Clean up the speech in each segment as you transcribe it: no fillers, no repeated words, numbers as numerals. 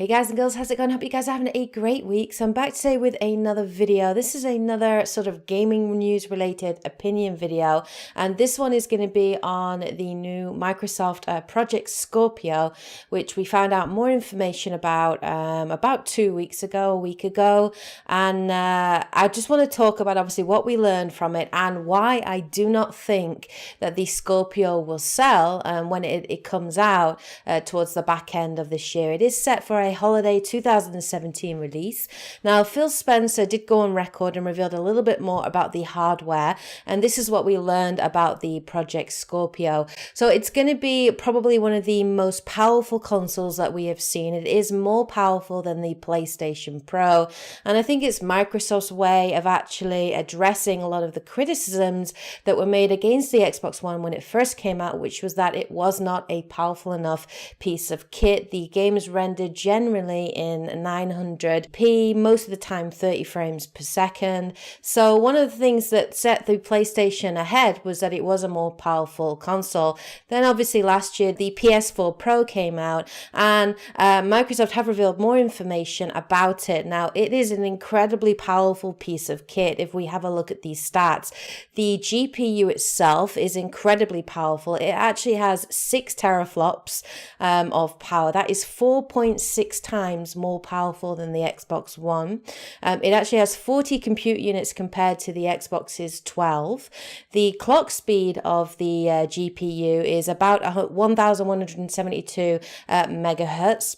Hey guys and girls, how's it going? Hope you guys are having a great week. So I'm back today with another video. This is another sort of gaming news related opinion video, and this one is going to be on the new Microsoft Project Scorpio, which we found out more information about 2 weeks ago, a week ago, and I just want to talk about obviously what we learned from it and why I do not think that the Scorpio will sell when it comes out towards the back end of this year. It is set for a holiday 2017 release. Now, Phil Spencer did go on record and revealed a little bit more about the hardware, and this is what we learned about the Project Scorpio. So it's going to be probably one of the most powerful consoles that we have seen. It is more powerful than the PlayStation Pro, and I think it's Microsoft's way of actually addressing a lot of the criticisms that were made against the Xbox One when it first came out, which was that it was not a powerful enough piece of kit. The game is rendered generally in 900p, most of the time 30 frames per second. So one of the things that set the PlayStation ahead was that it was a more powerful console. Then obviously last year the PS4 Pro came out, and Microsoft have revealed more information about it. Now, it is an incredibly powerful piece of kit. If we have a look at these stats, the GPU itself is incredibly powerful. It actually has 6 teraflops of power. That is 4.6 times more powerful than the Xbox One. It actually has 40 compute units compared to the Xbox's 12. The clock speed of the GPU is about 1172 megahertz.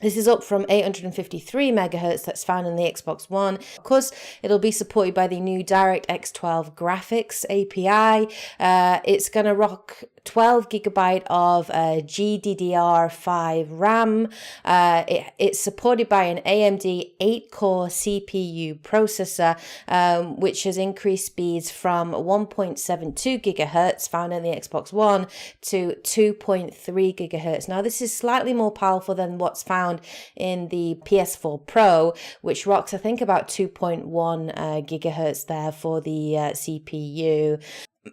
This is up from 853 megahertz that's found in the Xbox One. Of course, it'll be supported by the new DirectX 12 graphics API. It's going to rock 12 gigabyte of GDDR5 RAM. It's supported by an AMD 8-core CPU processor, which has increased speeds from 1.72 gigahertz found in the Xbox One to 2.3 gigahertz. Now, this is slightly more powerful than what's found in the PS4 Pro, which rocks, I think, about 2.1 gigahertz there for the CPU.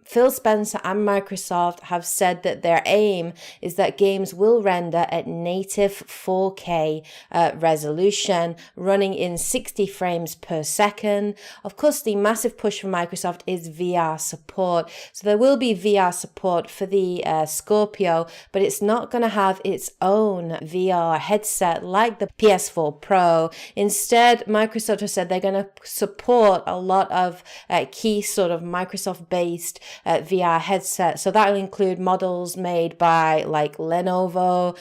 Phil Spencer and Microsoft have said that their aim is that games will render at native 4K resolution, running in 60 frames per second. Of course, the massive push from Microsoft is VR support. So there will be VR support for the Scorpio, but it's not going to have its own VR headset like the PS4 Pro. Instead, Microsoft has said they're going to support a lot of key sort of Microsoft-based VR headset. So that will include models made by like Lenovo,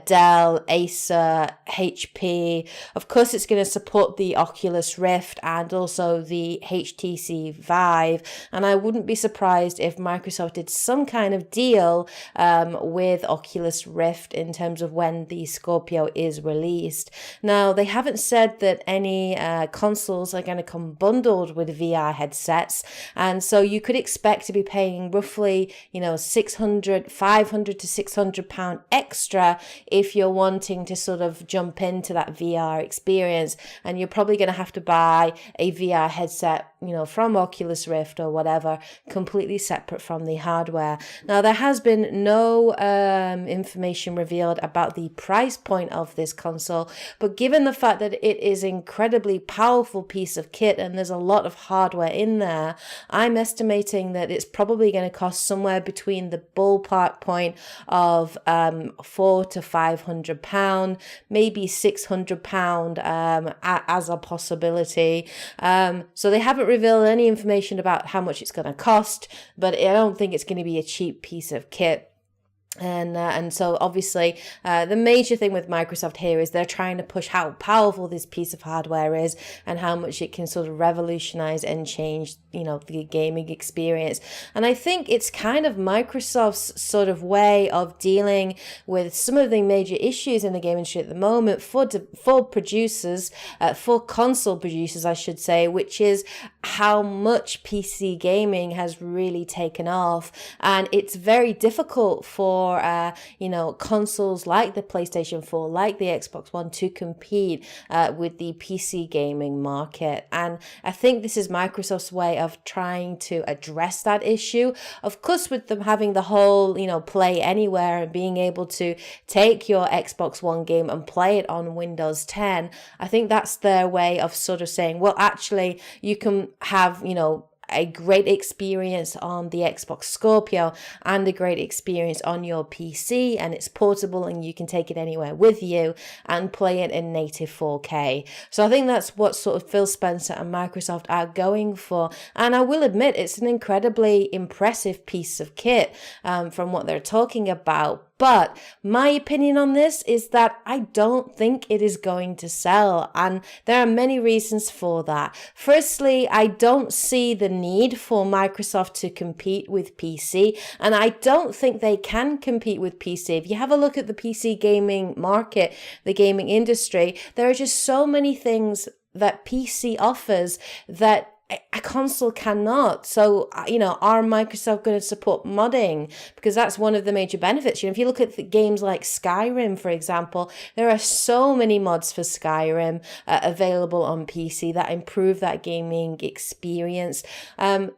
Dell, Acer, HP. Of course, it's going to support the Oculus Rift and also the HTC Vive. And I wouldn't be surprised if Microsoft did some kind of deal with Oculus Rift in terms of when the Scorpio is released. Now, they haven't said that any consoles are going to come bundled with VR headsets, and so you could expect to be paying roughly, 500 to 600 pound extra if you're wanting to sort of jump into that VR experience, and you're probably going to have to buy a VR headset, from Oculus Rift or whatever, completely separate from the hardware. Now, there has been no information revealed about the price point of this console, but given the fact that it is an incredibly powerful piece of kit and there's a lot of hardware in there, I'm estimating that it's probably going to cost somewhere between the ballpark point of £400 to £500, maybe £600 as a possibility. So they haven't revealed any information about how much it's going to cost, but I don't think it's going to be a cheap piece of kit. And so obviously the major thing with Microsoft here is they're trying to push how powerful this piece of hardware is and how much it can sort of revolutionize and change, the gaming experience. And I think it's kind of Microsoft's sort of way of dealing with some of the major issues in the game industry at the moment for producers, for console producers, I should say, which is how much PC gaming has really taken off, and it's very difficult for consoles like the PlayStation 4, like the Xbox One, to compete with the PC gaming market. And I think this is Microsoft's way of trying to address that issue. Of course, with them having the whole play anywhere and being able to take your Xbox One game and play it on Windows 10, I think that's their way of sort of saying, well, actually, you can have, a great experience on the Xbox Scorpio and a great experience on your PC, and it's portable and you can take it anywhere with you and play it in native 4K. So I think that's what sort of Phil Spencer and Microsoft are going for, and I will admit it's an incredibly impressive piece of kit from what they're talking about. But my opinion on this is that I don't think it is going to sell, and there are many reasons for that. Firstly, I don't see the need for Microsoft to compete with PC, and I don't think they can compete with PC. If you have a look at the PC gaming market, the gaming industry, there are just so many things that PC offers that a console cannot. So, are Microsoft going to support modding? Because that's one of the major benefits. If you look at the games like Skyrim, for example, there are so many mods for Skyrim available on PC that improve that gaming experience.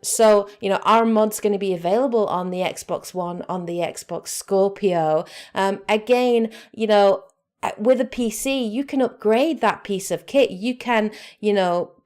So, are mods going to be available on the Xbox One, on the Xbox Scorpio? Again, with a PC, you can upgrade that piece of kit. You can,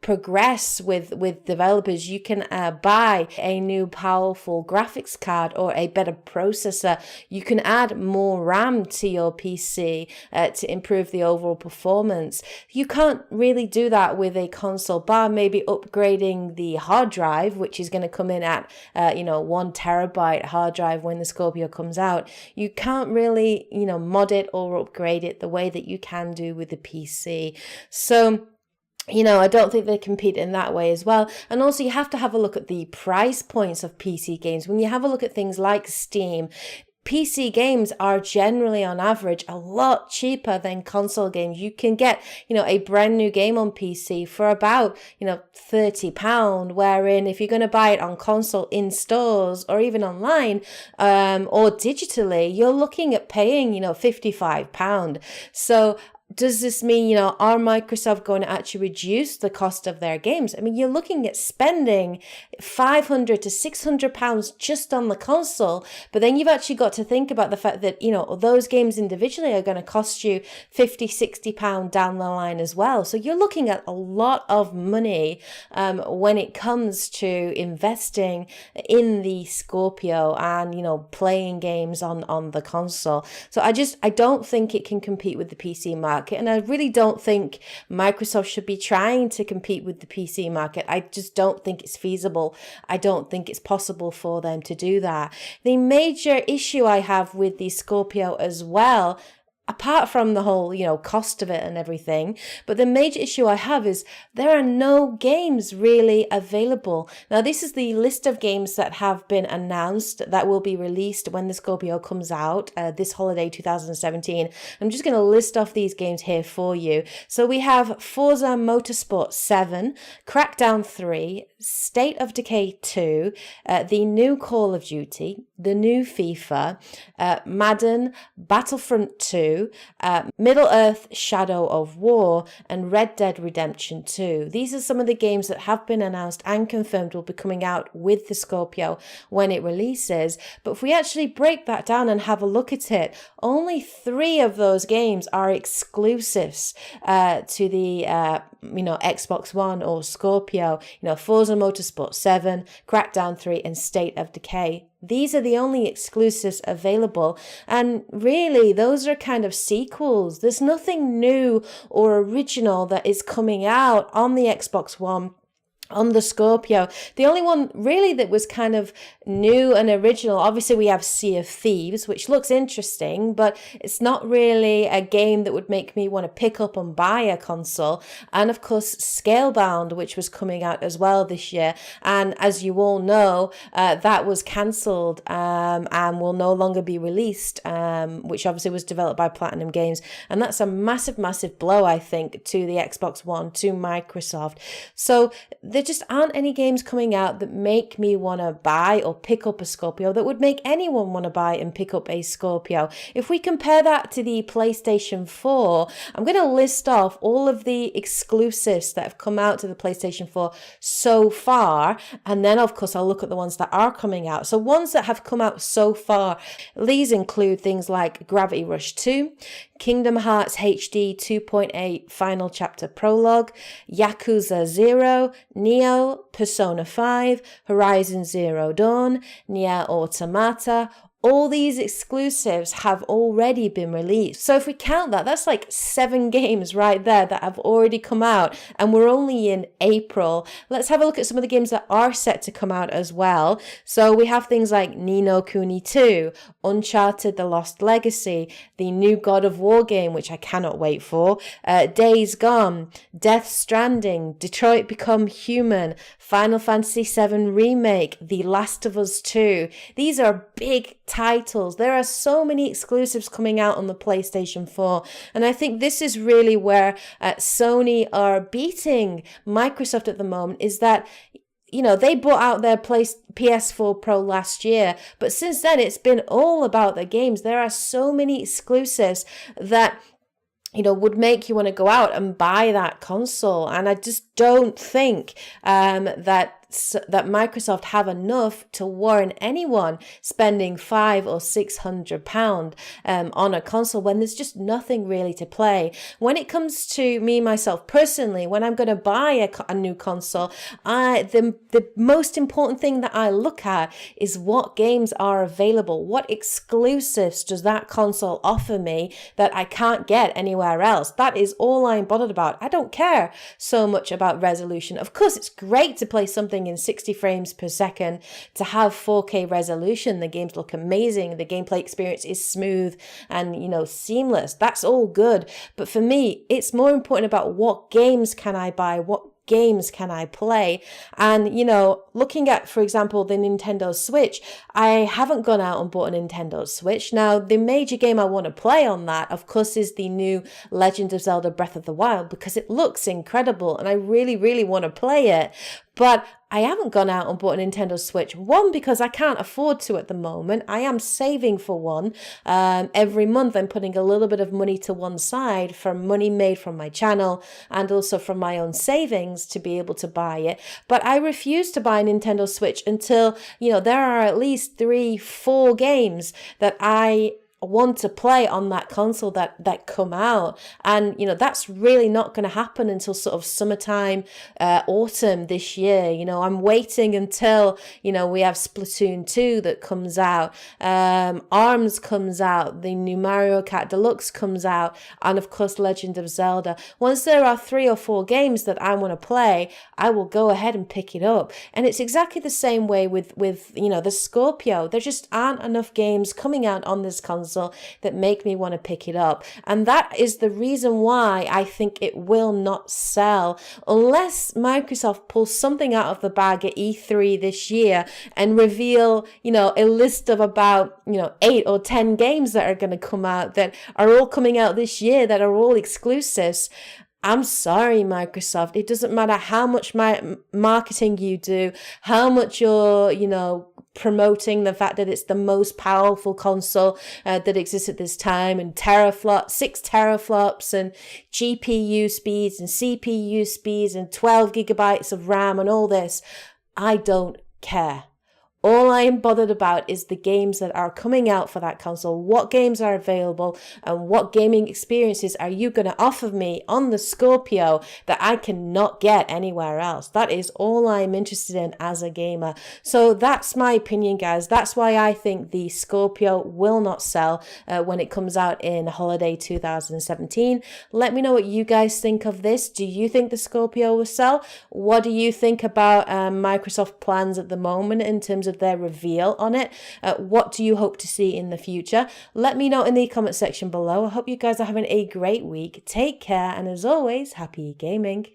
progress with developers. You can buy a new powerful graphics card or a better processor. You can add more RAM to your PC to improve the overall performance. You can't really do that with a console, bar maybe upgrading the hard drive, which is going to come in at 1 terabyte hard drive when the Scorpio comes out. You can't really mod it or upgrade it the way that you can do with the PC. So I don't think they compete in that way as well. And also, you have to have a look at the price points of PC games. When you have a look at things like Steam, PC games are generally on average a lot cheaper than console games. You can get, a brand new game on PC for about, £30, wherein if you're going to buy it on console in stores or even online or digitally, you're looking at paying, £55. So does this mean, are Microsoft going to actually reduce the cost of their games? I mean, you're looking at spending £500 to £600 just on the console, but then you've actually got to think about the fact that, those games individually are going to cost you £50, £60 down the line as well. So you're looking at a lot of money when it comes to investing in the Scorpio and, playing games on the console. So I don't think it can compete with the PC market. And I really don't think Microsoft should be trying to compete with the PC market. I just don't think it's feasible. I don't think it's possible for them to do that. The major issue I have with the Scorpio as well, apart from the whole, cost of it and everything, but the major issue I have is there are no games really available. Now, this is the list of games that have been announced that will be released when the Scorpio comes out this holiday 2017. I'm just going to list off these games here for you. So we have Forza Motorsport 7, Crackdown 3, State of Decay 2, the new Call of Duty, the new FIFA, Madden, Battlefront 2, Middle-earth Shadow of War, and Red Dead Redemption 2. These are some of the games that have been announced and confirmed will be coming out with the Scorpio when it releases. But if we actually break that down and have a look at it, only 3 of those games are exclusives to the Xbox One or Scorpio. Forza Motorsport 7, Crackdown 3, and State of Decay. These are the only exclusives available, and really those are kind of sequels. There's nothing new or original that is coming out on the Xbox One, on the Scorpio. The only one really that was kind of new and original, obviously we have Sea of Thieves, which looks interesting, but it's not really a game that would make me want to pick up and buy a console. And of course, Scalebound, which was coming out as well this year. And as you all know, that was cancelled and will no longer be released, which obviously was developed by Platinum Games. And that's a massive, massive blow, I think, to the Xbox One, to Microsoft. So there just aren't any games coming out that make me want to buy or pick up a Scorpio, that would make anyone want to buy and pick up a Scorpio. If we compare that to the PlayStation 4, I'm going to list off all of the exclusives that have come out to the PlayStation 4 so far, and then of course I'll look at the ones that are coming out. So ones that have come out so far, these include things like Gravity Rush 2, Kingdom Hearts HD 2.8 Final Chapter Prologue, Yakuza 0, Neo, Persona 5, Horizon Zero Dawn, Nier Automata. All these exclusives have already been released. So if we count that, that's like 7 games right there that have already come out, and we're only in April. Let's have a look at some of the games that are set to come out as well. So we have things like Ni no Kuni 2, Uncharted The Lost Legacy, the new God of War game, which I cannot wait for, Days Gone, Death Stranding, Detroit Become Human, Final Fantasy VII Remake, The Last of Us 2. These are big titles. There are so many exclusives coming out on the PlayStation 4, and I think this is really where Sony are beating Microsoft at the moment, is that they brought out their PS4 Pro last year, but since then it's been all about the games. There are so many exclusives that would make you want to go out and buy that console. And I just don't think that Microsoft have enough to warrant anyone spending £500 or £600 on a console when there's just nothing really to play. When it comes to me, myself personally, when I'm going to buy a new console, the most important thing that I look at is what games are available. What exclusives does that console offer me that I can't get anywhere else? That is all I'm bothered about. I don't care so much about resolution. Of course, it's great to play something in 60 frames per second, to have 4K resolution. The games look amazing. The gameplay experience is smooth and, seamless. That's all good. But for me, it's more important about what games can I buy, what games can I play. And looking at, for example, the Nintendo Switch, I haven't gone out and bought a Nintendo Switch. Now, the major game I want to play on that, of course, is the new Legend of Zelda Breath of the Wild, because it looks incredible and I really, really want to play it. But I haven't gone out and bought a Nintendo Switch. One, because I can't afford to at the moment. I am saving for one. Every month I'm putting a little bit of money to one side for money made from my channel and also from my own savings to be able to buy it. But I refuse to buy a Nintendo Switch until, there are at least 3-4 games that I want to play on that console that come out. And that's really not going to happen until sort of summertime, autumn this year. I'm waiting until we have Splatoon 2 that comes out, ARMS comes out, the new Mario Kart Deluxe comes out, and of course Legend of Zelda. Once there are 3 or 4 games that I want to play, I will go ahead and pick it up. And it's exactly the same way with the Scorpio. There just aren't enough games coming out on this console that make me want to pick it up. And that is the reason why I think it will not sell unless Microsoft pulls something out of the bag at E3 this year and reveal, a list of about, 8 or 10 games that are going to come out that are all coming out this year that are all exclusives. I'm sorry, Microsoft. It doesn't matter how much marketing you do, how much you're, promoting the fact that it's the most powerful console that exists at this time, and 6 teraflops and GPU speeds and CPU speeds and 12 gigabytes of RAM and all this. I don't care. All I am bothered about is the games that are coming out for that console. What games are available and what gaming experiences are you going to offer me on the Scorpio that I cannot get anywhere else? That is all I'm interested in as a gamer. So that's my opinion, guys. That's why I think the Scorpio will not sell when it comes out in holiday 2017. Let me know what you guys think of this. Do you think the Scorpio will sell? What do you think about Microsoft plans at the moment in terms of their reveal on it? What do you hope to see in the future? Let me know in the comment section below. I hope you guys are having a great week. Take care, and as always, happy gaming.